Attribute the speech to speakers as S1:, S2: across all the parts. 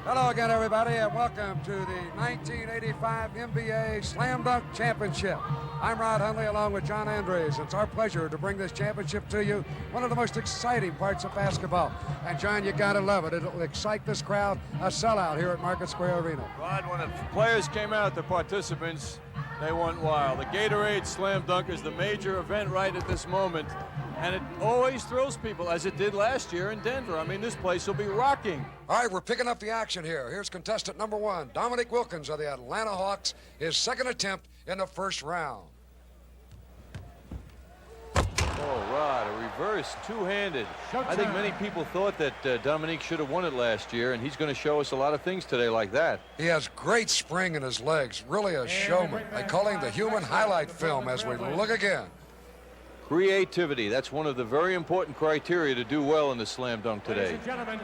S1: Hello again, everybody, and welcome to the 1985 NBA Slam Dunk Championship. I'm Rod Hundley along with John Andres. It's our pleasure to bring this championship to you, one of the most exciting parts of basketball. And, John, you got to love it. It'll excite this crowd, a sellout here at Market Square Arena.
S2: Rod, when the players came out, the participants, they went wild. The Gatorade Slam Dunk is the major event right at this moment, and it always thrills people, as it did last year in Denver. I mean, this place will be rocking.
S1: All right, we're picking up the action here. Here's contestant number 1, Dominque Wilkiins of the Atlanta Hawks, his second attempt in the first round.
S2: Oh, Rod, a reverse two-handed. I think many people thought that Dominque should have won it last year, and he's going to show us a lot of things today like that.
S1: He has great spring in his legs, really a showman. They call him the human highlight film as we look again.
S2: Creativity, that's one of the very important criteria to do well in the slam dunk today.
S3: Ladies and gentlemen,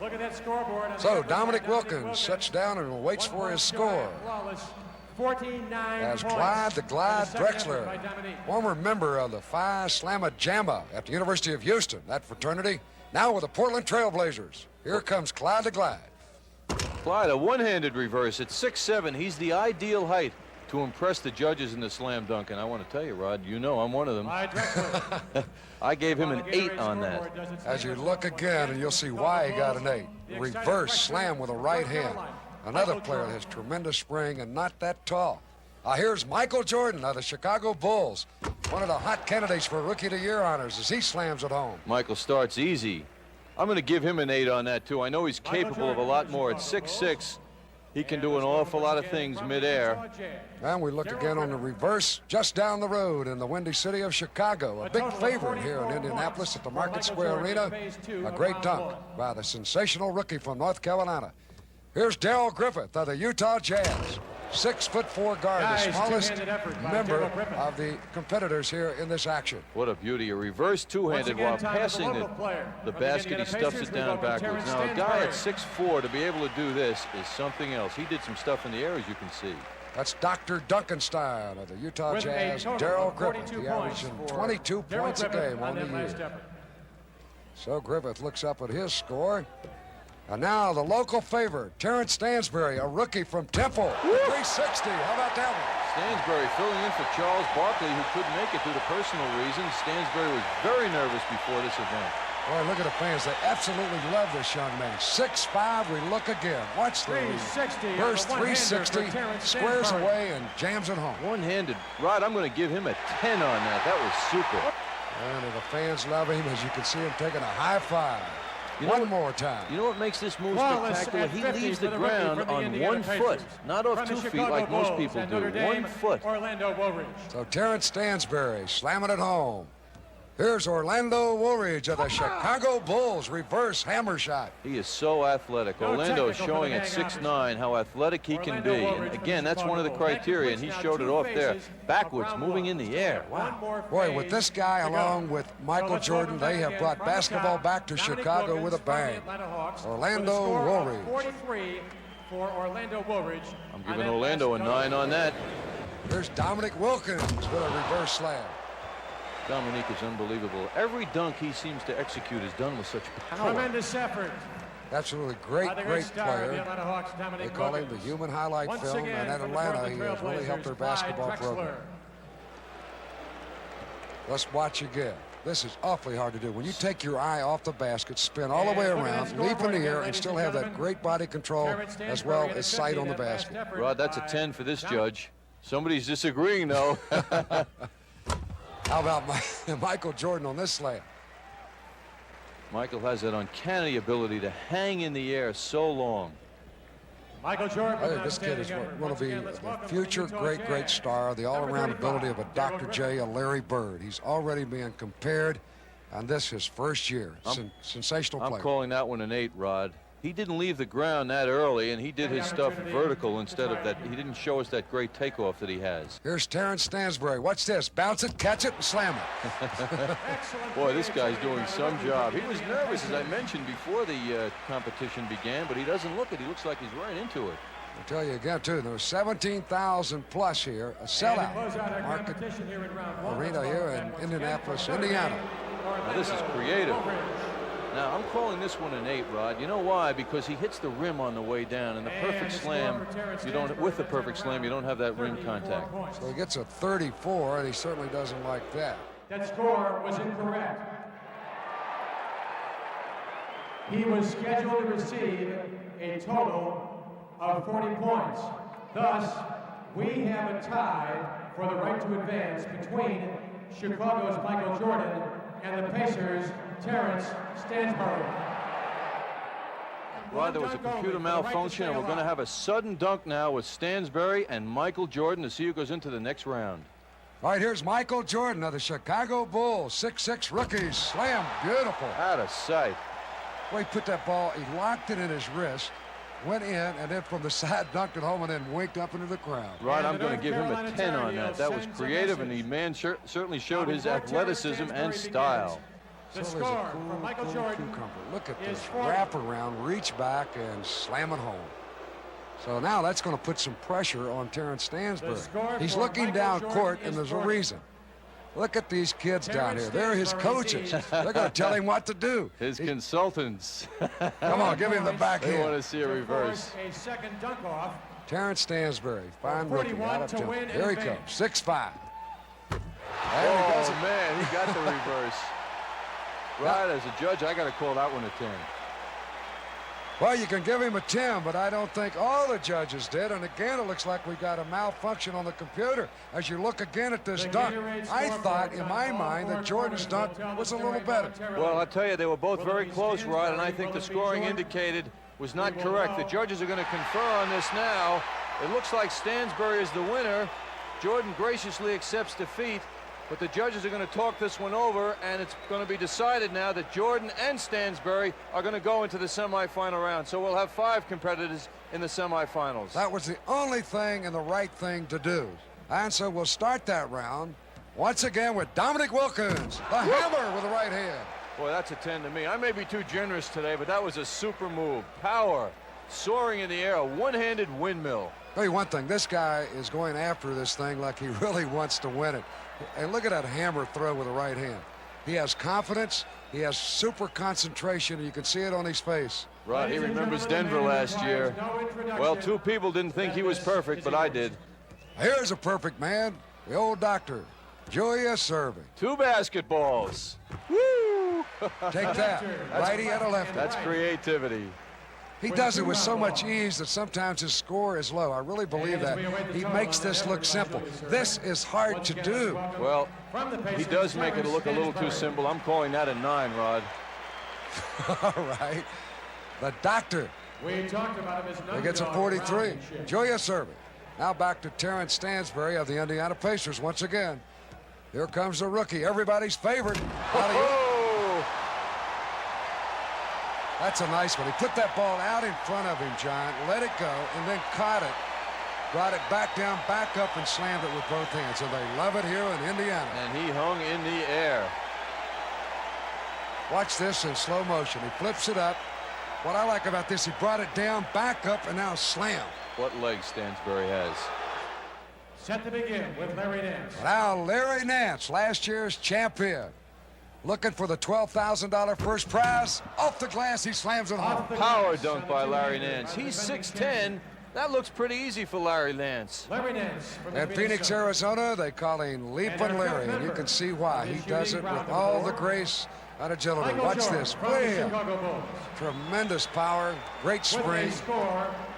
S3: look at that scoreboard.
S1: So Dominque Wilkiins sits down and waits for his score.
S3: 14-9
S1: As Clyde the Glide Drexler, former member of the Phi Slamma Jamma at the University of Houston, that fraternity, now with the Portland Trail Blazers. Here comes Clyde the Glide.
S2: Clyde, a one-handed reverse at 6'7". He's the ideal height to impress the judges in the slam dunk, and I want to tell you, Rod, you know I'm one of them. I gave him an 8 on that.
S1: As you look again, and you'll see why he got an 8. Reverse slam with a right hand. Another player that has tremendous spring and not that tall. Here's Michael Jordan of the Chicago Bulls, one of the hot candidates for Rookie of the Year honors as he slams it home.
S2: Michael starts easy. I'm going to give him an 8 on that, too. I know he's capable of a lot more. At 6'6", he can do an awful lot of things midair.
S1: And we look again on the reverse just down the road in the windy city of Chicago. A big favorite here in Indianapolis at the Market Square Arena. A great dunk by the sensational rookie from North Carolina. Here's Darrell Griffith of the Utah Jazz. 6'4" guard, the smallest member of the competitors here in this action.
S2: What a beauty, a reverse two-handed while passing the basket. He stuffs it down backwards. Now, a guy at 6'4" to be able to do this is something else. He did some stuff in the air, as you can see.
S1: That's Dr. Duncanstein of the Utah Jazz, Darrell Griffith. He averaging 22 points a game on the year. So Griffith looks up at his score. And now the local favorite, Terrence Stansbury, a rookie from Temple, 360. How about that one?
S2: Stansbury filling in for Charles Barkley, who couldn't make it due to personal reasons. Stansbury was very nervous before this event.
S1: Boy, look at the fans. They absolutely love this young man. 6'5", we look again. Watch the first 360, squares away and jams it home.
S2: One-handed. Rod, I'm going to give him a 10 on that. That was super.
S1: And the fans love him, as you can see him taking a high five. One more time.
S2: You know what makes this move spectacular? He leaves the ground on 1 foot, not off 2 feet like most people do. 1 foot.
S1: So Terrence Stansbury slamming it home. Here's Orlando Woolridge of the Chicago Bulls, reverse hammer shot.
S2: He is so athletic. Orlando showing at 6'9" how athletic he can be. And again, that's one of the criteria, and he showed it off there. Backwards, moving in the air. Wow.
S1: Boy, with this guy along with Michael Jordan, they have brought basketball back to Chicago with a bang. Orlando Woolridge.
S2: I'm giving Orlando a 9 on that.
S1: Here's Dominque Wilkiins with a reverse slam.
S2: Dominque is unbelievable. Every dunk he seems to execute is done with such power.
S3: Tremendous effort.
S1: Absolutely great player. They call him the human highlight film, and at Atlanta, he has really helped their basketball program. Let's watch again. This is awfully hard to do. When you take your eye off the basket, spin all the way around, leap in the air, and still have that great body control as well as sight on the basket.
S2: Rod, that's a 10 for this judge. Somebody's disagreeing, though.
S1: How about Michael Jordan on this slam?
S2: Michael has that uncanny ability to hang in the air so long.
S3: Michael Jordan.
S1: I think this kid is going to be the future great star, the all-around ability of a Dr. J, a Larry Bird. He's already being compared, and this his first year. Sensational player.
S2: I'm calling that one an 8, Rod. He didn't leave the ground that early, and he did his stuff vertical instead of that. He didn't show us that great takeoff that he has.
S1: Here's Terrence Stansbury. Watch this. Bounce it, catch it, and slam it.
S2: Boy, this guy's doing some job. He was nervous, as I mentioned, before the competition began, but he doesn't look it. He looks like he's right into it.
S1: I'll tell you again, too, there was 17,000 plus here, a sellout Market Arena here in Indianapolis, Indiana.
S2: Now, this is creative. Now, I'm calling this one an 8, Rod. You know why? Because he hits the rim on the way down, and the perfect slam, with the perfect slam, you don't have that rim contact.
S1: So he gets a 34, and he certainly doesn't like that.
S3: That score was incorrect. He was scheduled to receive a total of 40 points. Thus, we have a tie for the right to advance between Chicago's Michael Jordan and the Pacers' Terrence Stansbury.
S2: Rod, there was a computer malfunction, and we're going to have a sudden dunk now with Stansbury and Michael Jordan to see who goes into the next round.
S1: All right, here's Michael Jordan of the Chicago Bulls. 6'6" rookie. Slam. Beautiful.
S2: Out of sight.
S1: Well, he put that ball, he locked it in his wrist, went in, and then from the side dunked it home and then winked up into the crowd.
S2: Rod, I'm going to give him a 10 on that. That was creative, and the man certainly showed his athleticism and style.
S3: The score for Michael Jordan.
S1: Look at this wrap around, reach back, and slam it home. So now that's going to put some pressure on Terrence Stansbury. He's looking down court, and there's a reason. Look at these kids down here. They're his coaches. They're going to tell him what to do.
S2: His consultants.
S1: Come on, give him the backhand.
S2: They want to see a reverse.
S3: A second dunk off.
S1: Terrence Stansbury, fine rookie, out of jump. Here he comes, 6'5".
S2: Oh, man, he got the reverse. Rod, as a judge, I got to call that one a 10.
S1: Well, you can give him a 10, but I don't think all the judges did. And again, it looks like we got a malfunction on the computer. As you look again at this dunk, I thought in my mind that Jordan's dunk was a little better.
S2: Well, I'll tell you, they were both very close, Rod, and I think the scoring indicated was not correct. The judges are going to confer on this now. It looks like Stansbury is the winner. Jordan graciously accepts defeat. But the judges are going to talk this one over, and it's going to be decided now that Jordan and Stansbury are going to go into the semifinal round. So we'll have 5 competitors in the semifinals.
S1: That was the only thing and the right thing to do. And so we'll start that round once again with Dominque Wilkiins, the hammer with the right hand.
S2: Boy, that's a 10 to me. I may be too generous today, but that was a super move. Power, soaring in the air, a one-handed windmill.
S1: Tell you one thing, this guy is going after this thing like he really wants to win it. And look at that hammer throw with the right hand. He has confidence. He has super concentration. And you can see it on his face.
S2: Rod, he remembers Denver last year. Well, 2 people didn't think he was perfect, but I did.
S1: Here's a perfect man, the old doctor, Julius Erving.
S2: 2 basketballs. Woo!
S1: Take that, righty and a lefty.
S2: That's creativity.
S1: He does it with so much ease that sometimes his score is low. I really believe that. He makes this look simple. This is hard to do.
S2: Well, he does make it look a little too simple. I'm calling that a 9, Rod.
S1: All right. The doctor.
S3: We talked about him as
S1: He gets a 43. Julius Erving. Now back to Terrence Stansbury of the Indiana Pacers once again. Here comes the rookie, everybody's favorite. That's a nice one. He put that ball out in front of him, John, let it go, and then caught it, brought it back down, back up, and slammed it with both hands. And they love it here in Indiana.
S2: And he hung in the air.
S1: Watch this in slow motion. He flips it up. What I like about this, he brought it down, back up, and now slam.
S2: What legs Stansbury has.
S3: Set to begin with Larry Nance.
S1: Now Larry Nance, last year's champion. Looking for the $12,000 first prize. Off the glass, he slams it home.
S2: Power dunk by Larry Nance. He's 6'10". That looks pretty easy for Larry Nance.
S3: Larry Nance.
S1: At Phoenix, Arizona, they call him Leapin' Larry, and you can see why. He does it with all the grace and agility. Watch this. Bam! Tremendous power, great spring.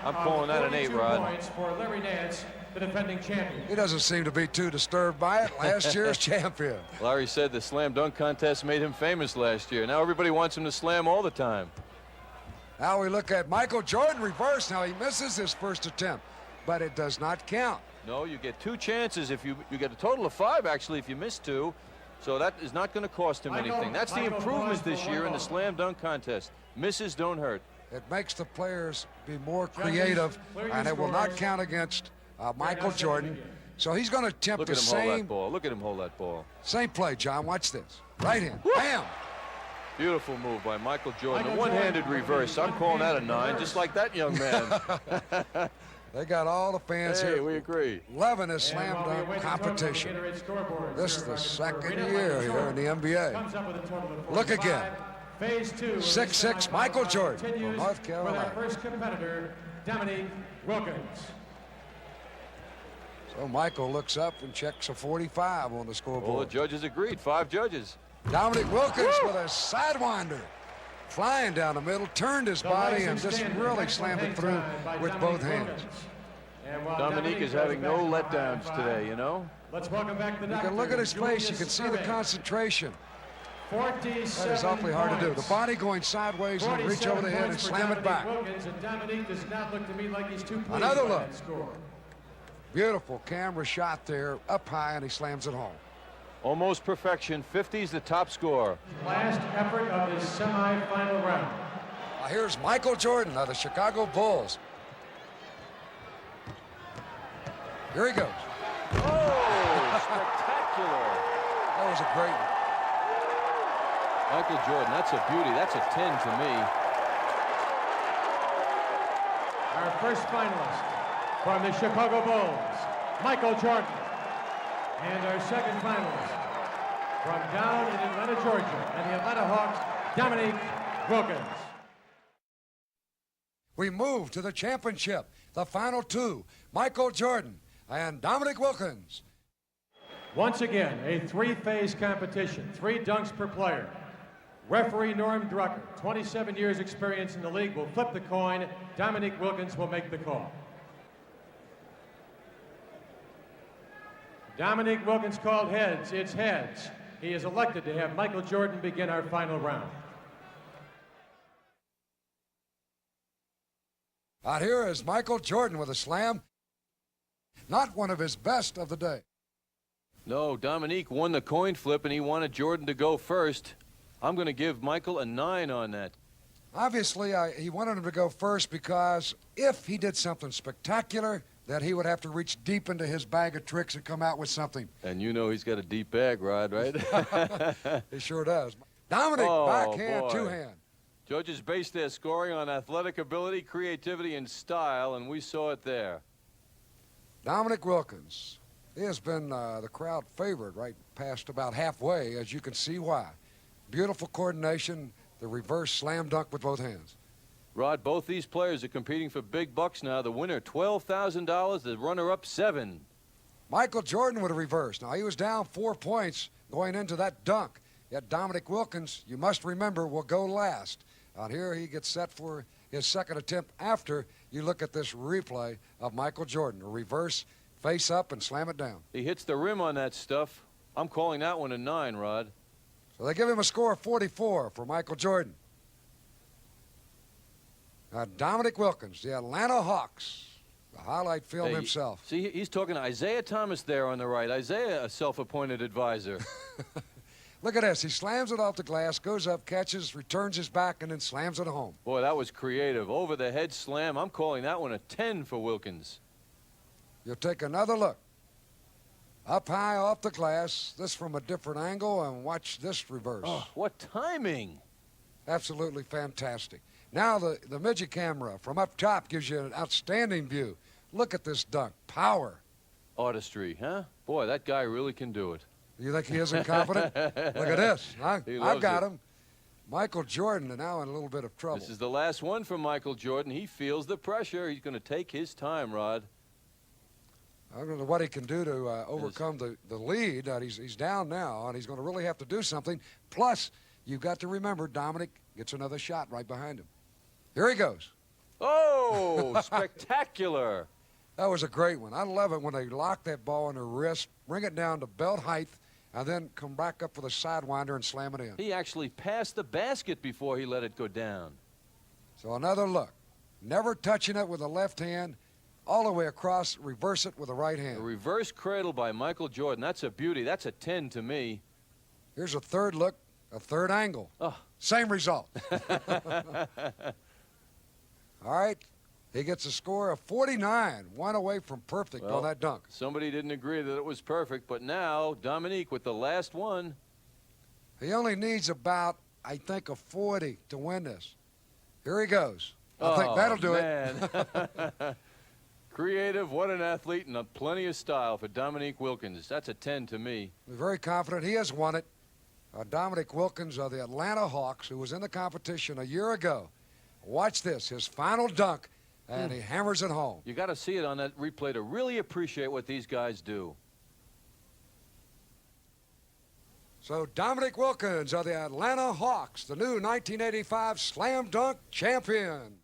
S2: I'm calling that an 8, Rod.
S3: Points for Larry Nance, the defending champion.
S1: He doesn't seem to be too disturbed by it. Last year's champion.
S2: Larry said the slam dunk contest made him famous last year. Now everybody wants him to slam all the time.
S1: Now we look at Michael Jordan reverse. Now he misses his first attempt, but it does not count.
S2: No, you get 2 chances. If you get a total of 5, actually, if you miss 2. So that is not going to cost him anything. That's the improvement this year in the slam dunk contest. Misses don't hurt.
S1: It makes the players be more creative, and it will not count against Michael Jordan. So he's going to attempt the same.
S2: Hold that ball. Look at him hold that ball.
S1: Same play, John. Watch this. Right hand. Bam!
S2: Beautiful move by Michael Jordan. A one-handed reverse. I'm calling that a 9, just like that young man.
S1: They got all the fans
S2: Hey,
S1: here.
S2: we agree.
S1: Loving this slam dunk competition. This is the second year here in the NBA. Look again.
S3: Phase 2.
S1: 6'6", Michael Jordan from
S3: continues
S1: North
S3: with
S1: Carolina.
S3: our first competitor, Dominque Wilkiins.
S1: So Michael looks up and checks a 45 on the scoreboard.
S2: Well, the judges agreed. 5 judges.
S1: Dominque Wilkiins with a sidewinder. Flying down the middle, turned his body and just really slammed it through with both hands.
S2: Dominque is having no letdowns today, you know?
S3: Let's welcome back the
S1: You can look at his face, you can see the concentration. That is awfully hard to do. The body going sideways and reach over the head and slam it back. Another look. Beautiful camera shot there, up high, and he slams it home.
S2: Almost perfection. 50's the top score.
S3: Last effort of his semifinal round.
S1: Now here's Michael Jordan of the Chicago Bulls. Here he goes.
S2: Oh, spectacular.
S1: That was a great one.
S2: Michael Jordan, that's a beauty. That's a 10 to me.
S3: Our first finalist from the Chicago Bulls, Michael Jordan. And our second finalist from down in Atlanta, Georgia, and the Atlanta Hawks, Dominque Wilkiins.
S1: We move to the championship, the final two, Michael Jordan and Dominque Wilkiins.
S3: Once again, a three-phase competition, 3 dunks per player. Referee Norm Drucker, 27 years experience in the league, will flip the coin. Dominque Wilkiins will make the call. Dominque Wilkiins called heads. It's heads. He is elected to have Michael Jordan begin our final round.
S1: Out here is Michael Jordan with a slam. Not one of his best of the day.
S2: No, Dominque won the coin flip, and he wanted Jordan to go first. I'm going to give Michael a 9 on that.
S1: Obviously, he wanted him to go first because if he did something spectacular, that he would have to reach deep into his bag of tricks and come out with something.
S2: And you know he's got a deep bag, Rod, right?
S1: He sure does. Dominque,
S2: Oh,
S1: backhand,
S2: boy.
S1: two-hand.
S2: Judges based their scoring on athletic ability, creativity, and style, and we saw it there.
S1: Dominque Wilkiins. He has been the crowd favorite right past about halfway, as you can see why. Beautiful coordination, the reverse slam dunk with both hands.
S2: Rod, both these players are competing for big bucks now. The winner, $12,000. The runner-up, $7,000.
S1: Michael Jordan with a reverse. Now, he was down 4 points going into that dunk. Yet Dominque Wilkiins, you must remember, will go last. Out here, he gets set for his second attempt after you look at this replay of Michael Jordan. A reverse, face up, and slam it down.
S2: He hits the rim on that stuff. I'm calling that one a 9, Rod.
S1: So they give him a score of 44 for Michael Jordan. Now, Dominque Wilkiins, the Atlanta Hawks, the highlight film himself.
S2: See, he's talking to Isaiah Thomas there on the right. Isaiah, a self-appointed advisor.
S1: Look at this. He slams it off the glass, goes up, catches, returns his back, and then slams it home.
S2: Boy, that was creative. Over the head slam. I'm calling that one a 10 for Wilkiins.
S1: You'll take another look. Up high off the glass, this from a different angle, and watch this reverse.
S2: Oh, what timing.
S1: Absolutely fantastic. Now the midget camera from up top gives you an outstanding view. Look at this dunk. Power.
S2: Artistry, huh? Boy, that guy really can do it.
S1: You think he isn't confident? Look at this. I've got him. Michael Jordan now in a little bit of trouble.
S2: This is the last one for Michael Jordan. He feels the pressure. He's going to take his time, Rod.
S1: I don't know what he can do to overcome the lead. He's down now, and he's going to really have to do something. Plus, you've got to remember, Dominque gets another shot right behind him. Here he goes.
S2: Oh, spectacular.
S1: That was a great one. I love it when they lock that ball in their wrist, bring it down to belt height, and then come back up for the sidewinder and slam it in.
S2: He actually passed the basket before he let it go down.
S1: So another look. Never touching it with the left hand, all the way across, reverse it with the right hand.
S2: A reverse cradle by Michael Jordan. That's a beauty. That's a 10 to me.
S1: Here's a third look, a third angle.
S2: Oh.
S1: Same result. All right. He gets a score of 49, one away from perfect on that dunk.
S2: Somebody didn't agree that it was perfect, but now Dominque with the last one.
S1: He only needs about, I think, a 40 to win this. Here he goes. I think that'll do it.
S2: Creative, what an athlete, and plenty of style for Dominque Wilkiins. That's a 10 to me.
S1: We're very confident he has won it. Dominque Wilkiins of the Atlanta Hawks, who was in the competition a year ago. Watch this, his final dunk, and he hammers it home.
S2: You got to see it on that replay to really appreciate what these guys do.
S1: So Dominque Wilkiins of the Atlanta Hawks, the new 1985 Slam Dunk champion.